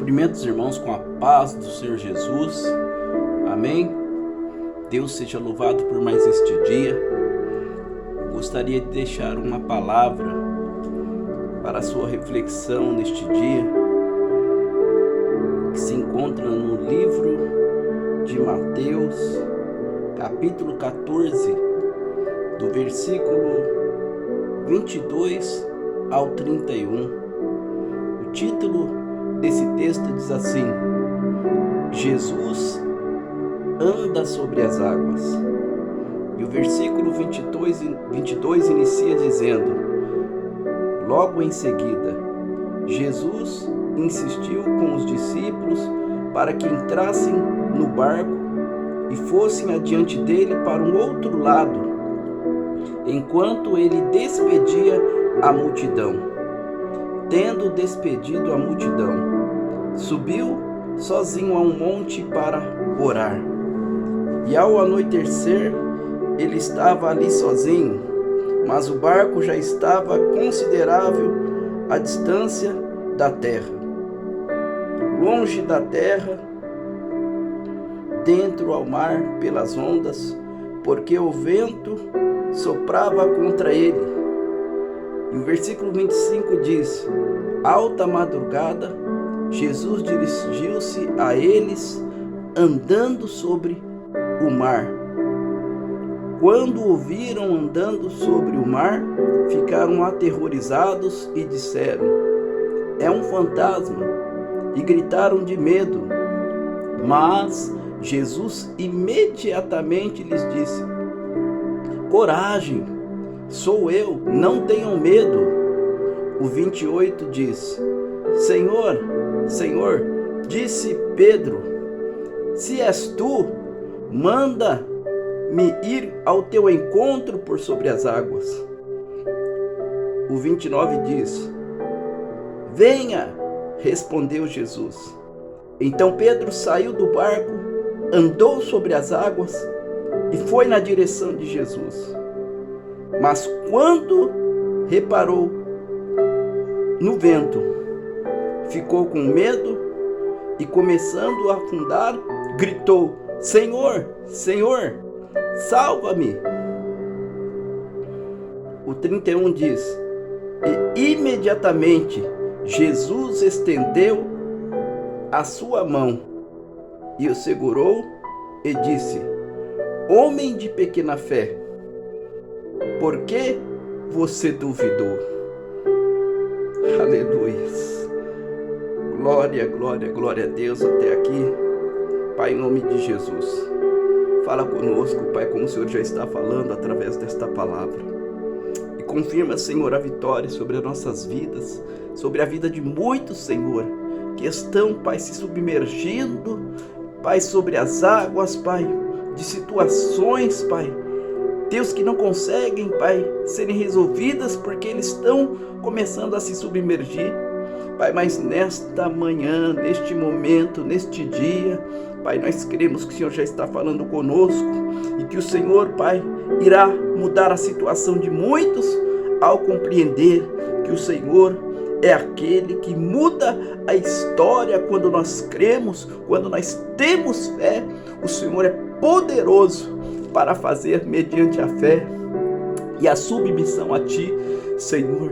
Cumprimento os irmãos com a paz do Senhor Jesus. Amém? Deus seja louvado por mais este dia. Gostaria de deixar uma palavra para a sua reflexão neste dia, que se encontra no livro de Mateus, capítulo 14, do versículo 22 ao 31. O título desse texto diz assim: Jesus anda sobre as águas. E o versículo 22 inicia dizendo: logo em seguida, Jesus insistiu com os discípulos para que entrassem no barco e fossem adiante dele para um outro lado, enquanto ele despedia a multidão. Tendo despedido a multidão, subiu sozinho a um monte para orar. E ao anoitecer, ele estava ali sozinho, mas o barco já estava considerável à distância da terra. Longe da terra, dentro ao mar pelas ondas, porque o vento soprava contra ele. E o versículo 25 diz: alta madrugada, Jesus dirigiu-se a eles andando sobre o mar. Quando o viram andando sobre o mar, ficaram aterrorizados e disseram: é um fantasma, e gritaram de medo. Mas Jesus imediatamente lhes disse: coragem, sou eu, não tenham medo. O 28 diz: Senhor, Senhor, disse Pedro, se és tu, manda-me ir ao teu encontro por sobre as águas. O 29 diz: venha, respondeu Jesus. Então Pedro saiu do barco, andou sobre as águas e foi na direção de Jesus. Mas quando reparou no vento, ficou com medo e, começando a afundar, gritou: Senhor, Senhor, salva-me! O 31 diz: e imediatamente Jesus estendeu a sua mão e o segurou e disse: homem de pequena fé, por que você duvidou? Aleluia. Glória, glória, glória a Deus até aqui. Pai, em nome de Jesus, fala conosco, Pai, como o Senhor já está falando através desta palavra. E confirma, Senhor, a vitória sobre as nossas vidas, sobre a vida de muitos, Senhor, que estão, Pai, se submergindo, Pai, sobre as águas, Pai, de situações, Pai, Deus, que não conseguem, Pai, serem resolvidas porque eles estão começando a se submergir. Pai, mas nesta manhã, neste momento, neste dia, Pai, nós cremos que o Senhor já está falando conosco e que o Senhor, Pai, irá mudar a situação de muitos ao compreender que o Senhor é aquele que muda a história quando nós cremos, quando nós temos fé. O Senhor é poderoso para fazer mediante a fé e a submissão a Ti, Senhor.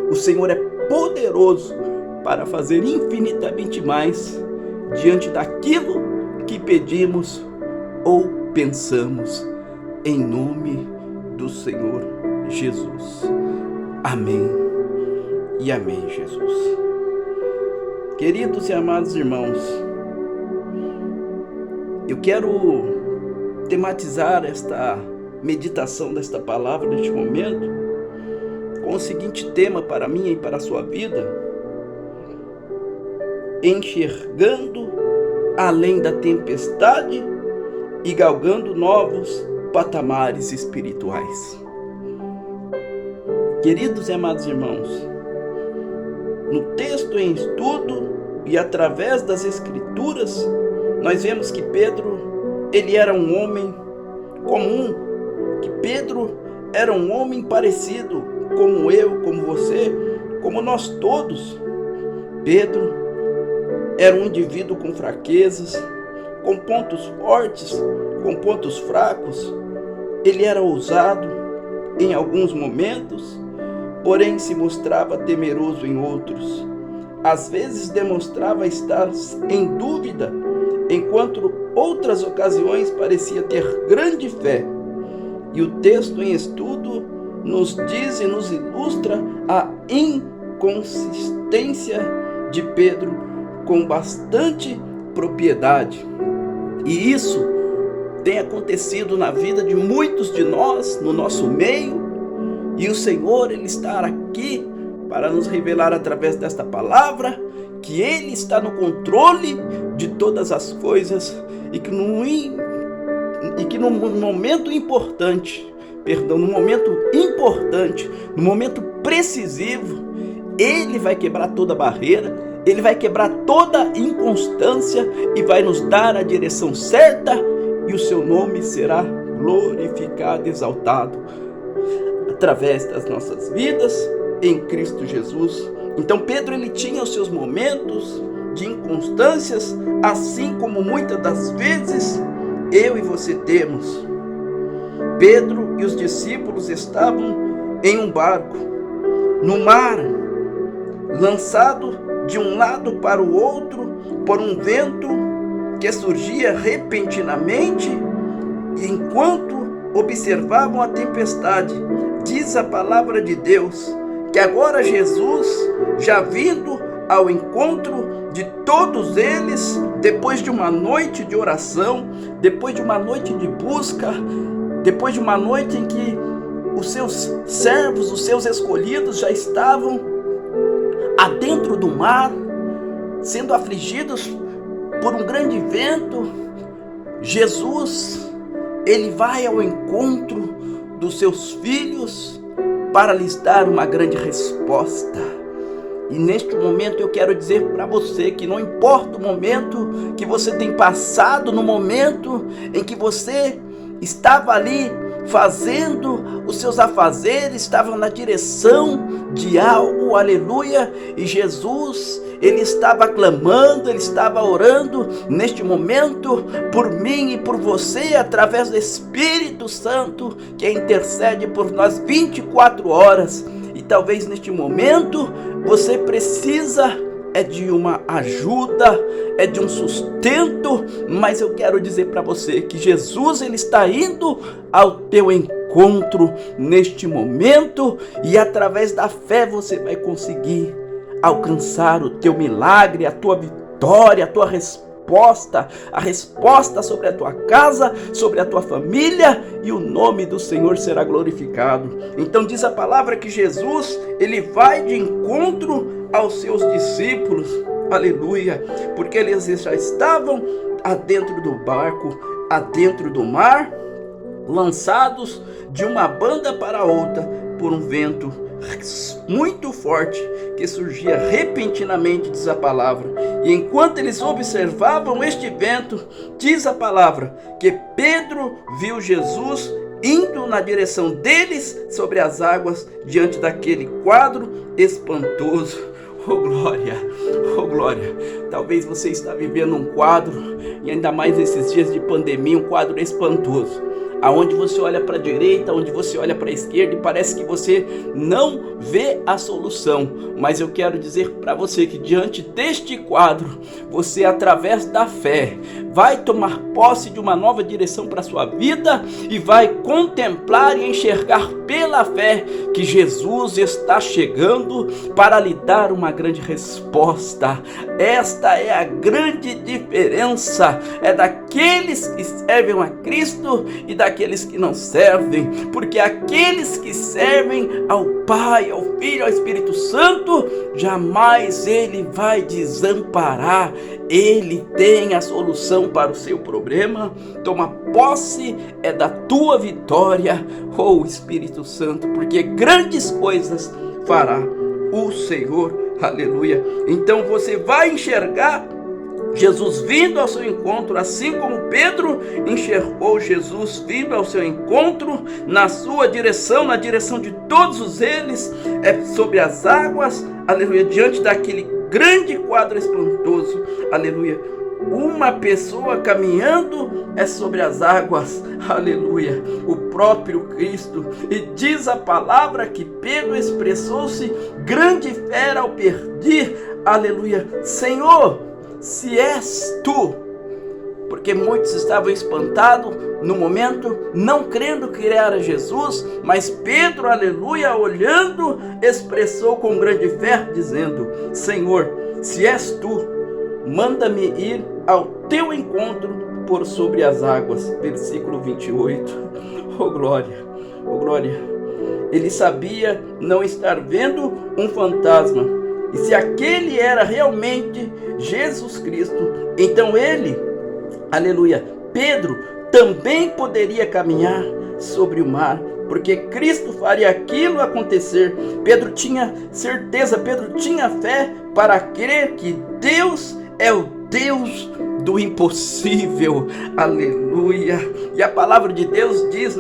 O Senhor é poderoso para fazer infinitamente mais diante daquilo que pedimos ou pensamos, em nome do Senhor Jesus. Amém e amém, Jesus. Queridos e amados irmãos, eu quero tematizar esta meditação desta palavra neste momento com o seguinte tema para mim e para a sua vida: enxergando além da tempestade e galgando novos patamares espirituais. Queridos e amados irmãos, no texto em estudo e através das Escrituras, nós vemos que Pedro, ele era um homem comum, que Pedro era um homem parecido como eu, como você, como nós todos. Pedro era um indivíduo com fraquezas, com pontos fortes, com pontos fracos. Ele era ousado em alguns momentos, porém se mostrava temeroso em outros. Às vezes demonstrava estar em dúvida, enquanto outras ocasiões parecia ter grande fé. E o texto em estudo nos diz e nos ilustra a inconsistência de Pedro com bastante propriedade. E isso tem acontecido na vida de muitos de nós, no nosso meio, e o Senhor, Ele está aqui para nos revelar através desta palavra que Ele está no controle de todas as coisas e que no momento importante, no momento precisivo, Ele vai quebrar toda barreira, Ele vai quebrar toda inconstância e vai nos dar a direção certa, e o seu nome será glorificado, exaltado através das nossas vidas em Cristo Jesus. Então Pedro, ele tinha os seus momentos de inconstâncias, assim como muitas das vezes eu e você temos. Pedro e os discípulos estavam em um barco, no mar, lançado de um lado para o outro por um vento que surgia repentinamente, e enquanto observavam a tempestade, diz a palavra de Deus que agora Jesus, já vindo ao encontro de todos eles, depois de uma noite de oração, depois de uma noite de busca, depois de uma noite em que os seus servos, os seus escolhidos já estavam adentro do mar, sendo afligidos por um grande vento, Jesus, Ele vai ao encontro dos seus filhos para lhes dar uma grande resposta. E neste momento eu quero dizer para você que não importa o momento que você tem passado, no momento em que você estava ali fazendo os seus afazeres, estava na direção de algo, aleluia, e Jesus, Ele estava clamando, Ele estava orando neste momento por mim e por você, através do Espírito Santo, que intercede por nós 24 horas, e talvez neste momento você precisa de uma ajuda, de um sustento, mas eu quero dizer para você que Jesus, Ele está indo ao teu encontro neste momento, e através da fé você vai conseguir alcançar o teu milagre, a tua vitória, a tua resposta, a resposta sobre a tua casa, sobre a tua família, e o nome do Senhor será glorificado. Então diz a palavra que Jesus, Ele vai de encontro aos seus discípulos, aleluia, porque eles já estavam adentro do barco, adentro do mar, lançados de uma banda para outra por um vento muito forte que surgia repentinamente, diz a palavra. E enquanto eles observavam este vento, diz a palavra que Pedro viu Jesus indo na direção deles sobre as águas, diante daquele quadro espantoso. Oh glória, oh glória. Talvez você está vivendo um quadro, e ainda mais nesses dias de pandemia, um quadro espantoso, aonde você olha para a direita, onde você olha para a esquerda, e parece que você não vê a solução. Mas eu quero dizer para você que diante deste quadro, você, através da fé, vai tomar posse de uma nova direção para a sua vida, e vai contemplar e enxergar pela fé que Jesus está chegando para lhe dar uma grande resposta. Esta é a grande diferença, daqueles que servem a Cristo e daqueles que não servem, porque aqueles que servem ao Pai, ao Filho, ao Espírito Santo, jamais Ele vai desamparar. Ele tem a solução para o seu problema. Toma posse da tua vitória, oh Espírito Santo, porque grandes coisas fará o Senhor, aleluia. Então você vai enxergar Jesus vindo ao seu encontro, assim como Pedro enxergou Jesus vindo ao seu encontro, na sua direção, na direção de todos eles, sobre as águas, aleluia, diante daquele grande quadro espantoso, aleluia. Uma pessoa caminhando sobre as águas, aleluia, o próprio Cristo. E diz a palavra que Pedro expressou-se grande fé ao pedir, aleluia, Senhor, se és tu. Porque muitos estavam espantados no momento, não crendo que era Jesus, mas Pedro, aleluia, olhando, expressou com grande fé, dizendo, Senhor, se és tu, manda-me ir ao teu encontro por sobre as águas. Versículo 28. Oh glória, oh glória. Ele sabia não estar vendo um fantasma. E se aquele era realmente Jesus Cristo, então ele, aleluia, Pedro também poderia caminhar sobre o mar, porque Cristo faria aquilo acontecer. Pedro tinha certeza, Pedro tinha fé para crer que Deus é o Deus do impossível, aleluia. E a palavra de Deus diz,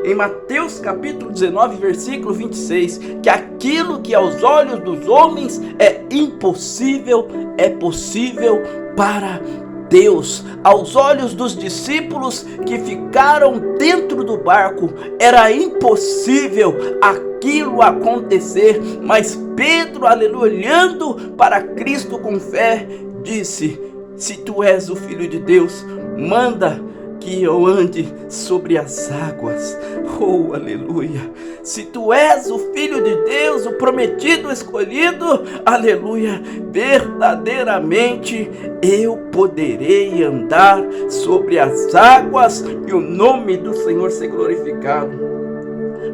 em Mateus capítulo 19, versículo 26, que aquilo que aos olhos dos homens é impossível, é possível para Deus. Aos olhos dos discípulos que ficaram dentro do barco, era impossível aquilo acontecer, mas Pedro, aleluia, olhando para Cristo com fé, disse, se tu és o Filho de Deus, manda que eu ande sobre as águas. Oh, aleluia. Se tu és o Filho de Deus, o prometido, escolhido, aleluia, verdadeiramente eu poderei andar sobre as águas e o nome do Senhor ser glorificado.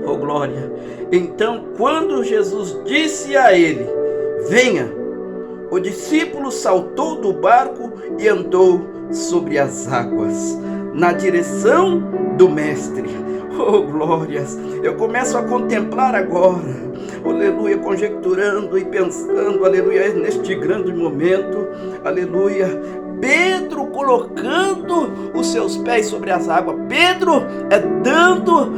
Oh, glória. Então, quando Jesus disse a ele, venha, o discípulo saltou do barco e andou sobre as águas, na direção do Mestre. Oh, glórias! Eu começo a contemplar agora, aleluia, conjecturando e pensando, aleluia, neste grande momento, aleluia, Pedro colocando os seus pés sobre as águas, Pedro dando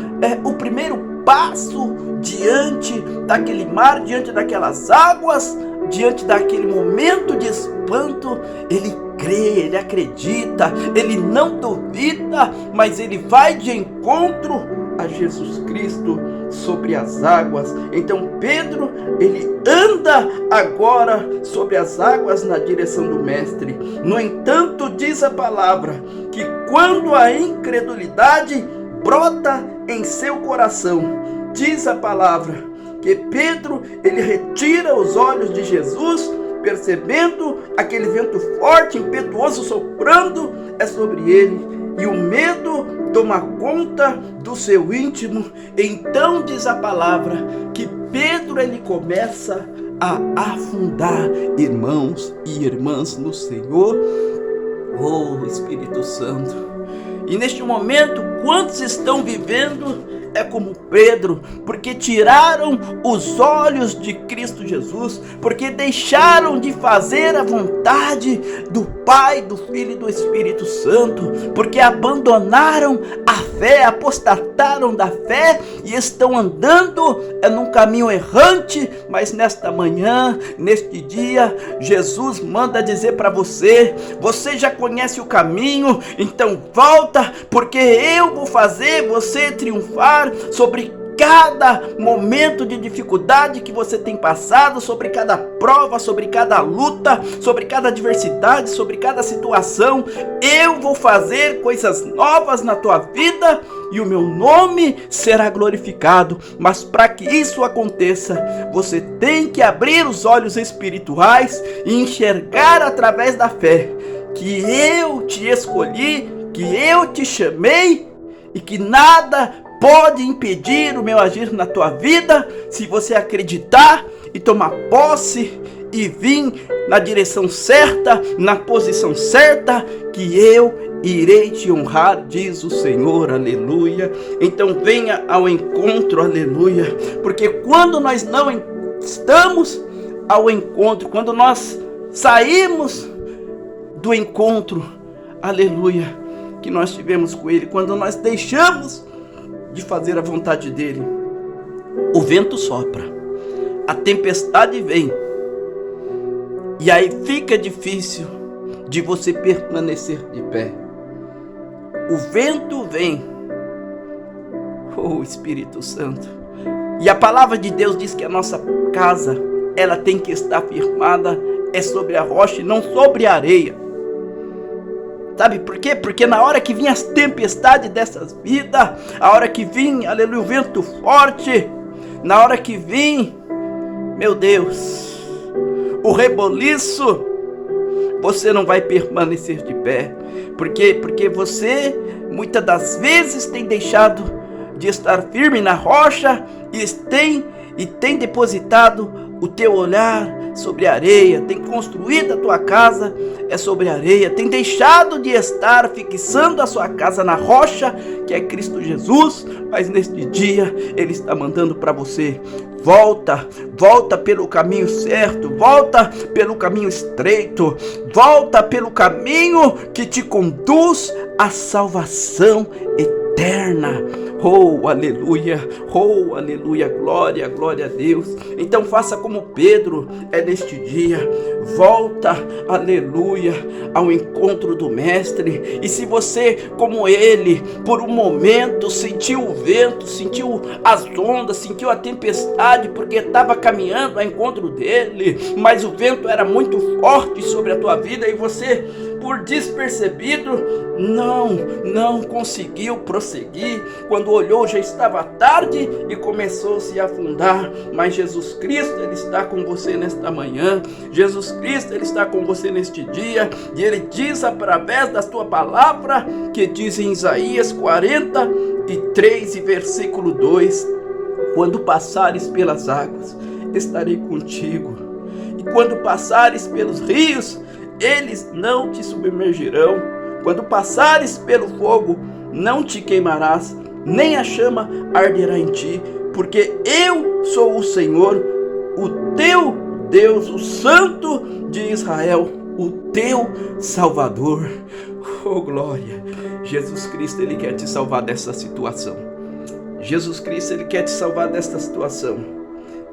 o primeiro passo diante daquele mar, diante daquelas águas, diante daquele momento de espanto. Ele crê, ele acredita, ele não duvida, mas ele vai de encontro a Jesus Cristo sobre as águas. Então Pedro, ele anda agora sobre as águas na direção do Mestre. No entanto, diz a palavra que quando a incredulidade brota em seu coração, diz a palavra que Pedro, ele retira os olhos de Jesus, percebendo aquele vento forte, impetuoso, soprando sobre ele, e o medo toma conta do seu íntimo. Então diz a palavra que Pedro, ele começa a afundar, irmãos e irmãs no Senhor. Oh, Espírito Santo. E neste momento, quantos estão vivendo como Pedro, porque tiraram os olhos de Cristo Jesus, porque deixaram de fazer a vontade do Pai, do Filho e do Espírito Santo, porque abandonaram a fé, apostataram da fé e estão andando num caminho errante. Mas nesta manhã, neste dia, Jesus manda dizer para você, você já conhece o caminho, então volta, porque eu vou fazer você triunfar sobre cada momento de dificuldade que você tem passado, sobre cada prova, sobre cada luta, sobre cada adversidade, sobre cada situação. Eu vou fazer coisas novas na tua vida e o meu nome será glorificado. Mas para que isso aconteça, você tem que abrir os olhos espirituais e enxergar através da fé que eu te escolhi, que eu te chamei e que nada pode impedir o meu agir na tua vida, se você acreditar e tomar posse e vir na direção certa, na posição certa, que eu irei te honrar, diz o Senhor, aleluia. Então venha ao encontro, aleluia, porque quando nós não estamos ao encontro, quando nós saímos do encontro, aleluia, que nós tivemos com Ele, quando nós deixamos de fazer a vontade dele, o vento sopra, a tempestade vem, E aí fica difícil de você permanecer de pé. O vento vem, oh Espírito Santo, e a palavra de Deus diz que a nossa casa, ela tem que estar firmada sobre a rocha e não sobre a areia. Sabe por quê? Porque na hora que vinha as tempestades dessas vidas, a hora que vinha, aleluia, o vento forte, na hora que vinha, meu Deus, o reboliço, você não vai permanecer de pé. Por quê? Porque você, muitas das vezes, tem deixado de estar firme na rocha e tem depositado o teu olhar sobre a areia, tem construído a tua casa sobre a areia, tem deixado de estar fixando a sua casa na rocha, que é Cristo Jesus. Mas neste dia, Ele está mandando para você: volta pelo caminho certo, volta pelo caminho estreito, volta pelo caminho que te conduz à salvação eterna. Oh, aleluia, glória a Deus. Então faça como Pedro neste dia, volta, aleluia, ao encontro do Mestre. E se você, como ele, por um momento sentiu o vento, sentiu as ondas, sentiu a tempestade, porque estava caminhando ao encontro dele, mas o vento era muito forte sobre a tua vida e você, por despercebido, não conseguiu prosseguir. Quando olhou, já estava tarde e começou a se afundar. Mas Jesus Cristo, Ele está com você nesta manhã. Jesus Cristo, Ele está com você neste dia. E Ele diz através da sua palavra, que diz em Isaías 43 e versículo 2: quando passares pelas águas, estarei contigo. E quando passares pelos rios, eles não te submergirão. Quando passares pelo fogo, não te queimarás, nem a chama arderá em ti, porque eu sou o Senhor, o teu Deus, o Santo de Israel, o teu Salvador. Oh glória! Jesus Cristo, Ele quer te salvar dessa situação. Jesus Cristo, Ele quer te salvar desta situação.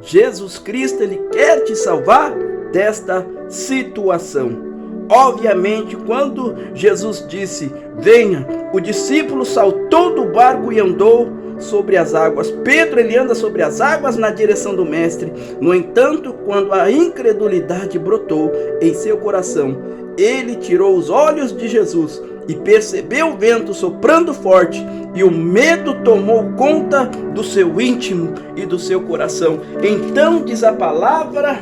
Jesus Cristo, Ele quer te salvar desta situação. Obviamente, quando Jesus disse: venha, o discípulo saltou do barco e andou sobre as águas. Pedro, ele anda sobre as águas na direção do Mestre. No entanto, quando a incredulidade brotou em seu coração, ele tirou os olhos de Jesus e percebeu o vento soprando forte, e o medo tomou conta do seu íntimo e do seu coração. Então diz a palavra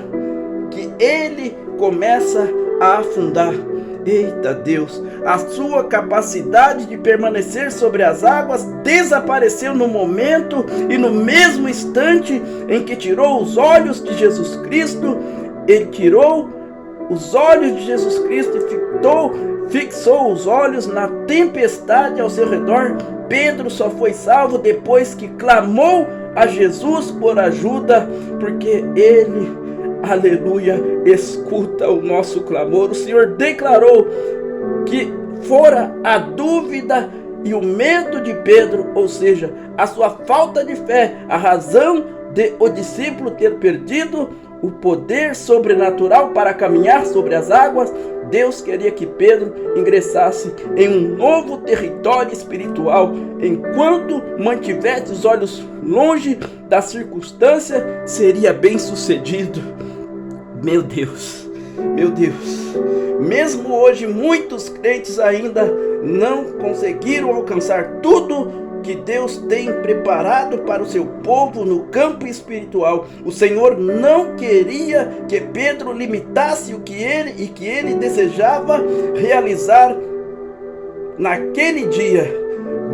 que ele começa a afundar. Eita Deus, a sua capacidade de permanecer sobre as águas desapareceu no momento e no mesmo instante em que tirou os olhos de Jesus Cristo. Ele tirou os olhos de Jesus Cristo e fixou os olhos na tempestade ao seu redor. Pedro só foi salvo depois que clamou a Jesus por ajuda, porque ele, aleluia, escuta o nosso clamor. O Senhor declarou que fora a dúvida e o medo de Pedro, ou seja, a sua falta de fé, a razão de o discípulo ter perdido o poder sobrenatural para caminhar sobre as águas. Deus queria que Pedro ingressasse em um novo território espiritual. Enquanto mantivesse os olhos longe da circunstância, seria bem sucedido. Meu Deus, mesmo hoje muitos crentes ainda não conseguiram alcançar tudo que Deus tem preparado para o seu povo no campo espiritual. O Senhor não queria que Pedro limitasse que ele desejava realizar naquele dia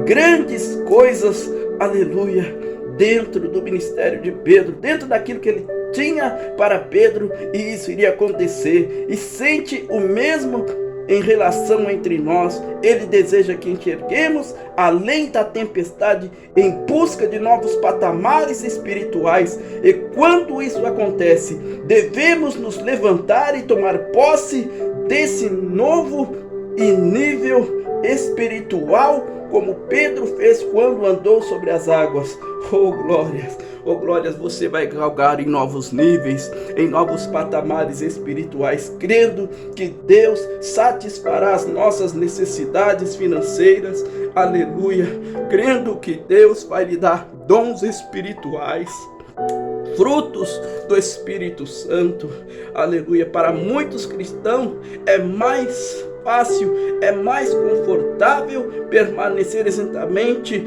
grandes coisas, aleluia, dentro do ministério de Pedro, dentro daquilo que ele tinha para Pedro, e isso iria acontecer. E sente o mesmo em relação entre nós. Ele deseja que enxerguemos além da tempestade, em busca de novos patamares espirituais. E quando isso acontece, devemos nos levantar e tomar posse desse novo nível espiritual como Pedro fez quando andou sobre as águas. Oh glórias, você vai galgar em novos níveis, em novos patamares espirituais, crendo que Deus satisfará as nossas necessidades financeiras, aleluia, crendo que Deus vai lhe dar dons espirituais, frutos do Espírito Santo, aleluia. Para muitos cristãos é mais fácil, é mais confortável permanecer exatamente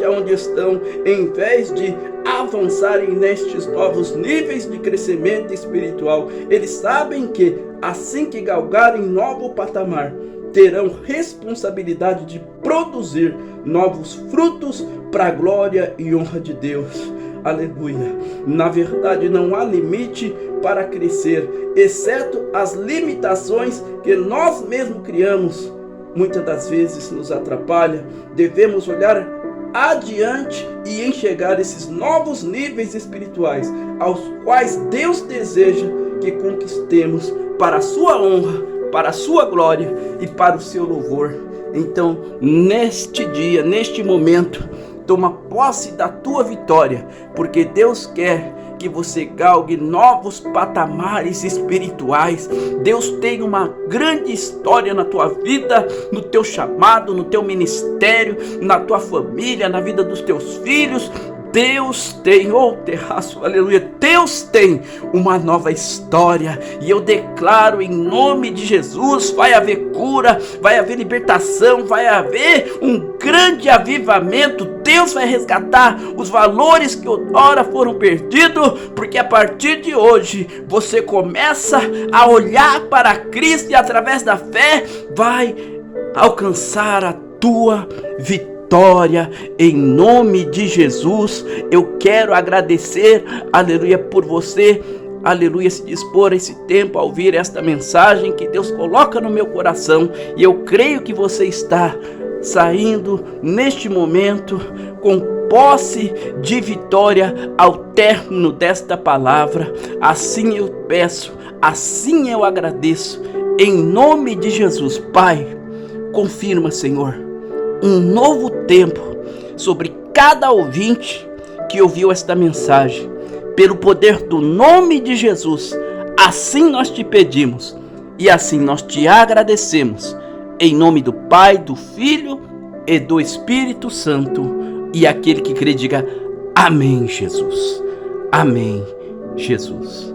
onde estão, em vez de avançarem nestes novos níveis de crescimento espiritual. Eles sabem que assim que galgarem novo patamar, terão responsabilidade de produzir novos frutos para a glória e honra de Deus. Aleluia. Na verdade, não há limite para crescer, exceto as limitações que nós mesmos criamos. Muitas das vezes nos atrapalha. Devemos olhar adiante e enxergar esses novos níveis espirituais, aos quais Deus deseja que conquistemos para a sua honra, para a sua glória e para o seu louvor. Então, neste dia, neste momento, toma posse da tua vitória, porque Deus quer que você galgue novos patamares espirituais. Deus tem uma grande história na tua vida, no teu chamado, no teu ministério, na tua família, na vida dos teus filhos. Deus tem, terraço, aleluia, Deus tem uma nova história, e eu declaro em nome de Jesus, vai haver cura, vai haver libertação, vai haver um grande avivamento. Deus vai resgatar os valores que outrora foram perdidos, porque a partir de hoje você começa a olhar para Cristo e através da fé vai alcançar a tua vitória. Em nome de Jesus, eu quero agradecer, aleluia, por você, aleluia, se dispor esse tempo a ouvir esta mensagem que Deus coloca no meu coração, e eu creio que você está saindo neste momento com posse de vitória ao término desta palavra. Assim eu peço, assim eu agradeço, em nome de Jesus. Pai, confirma, Senhor, um novo tempo sobre cada ouvinte que ouviu esta mensagem, pelo poder do nome de Jesus. Assim nós te pedimos e assim nós te agradecemos, em nome do Pai, do Filho e do Espírito Santo. E aquele que crê diga amém, Jesus. Amém, Jesus.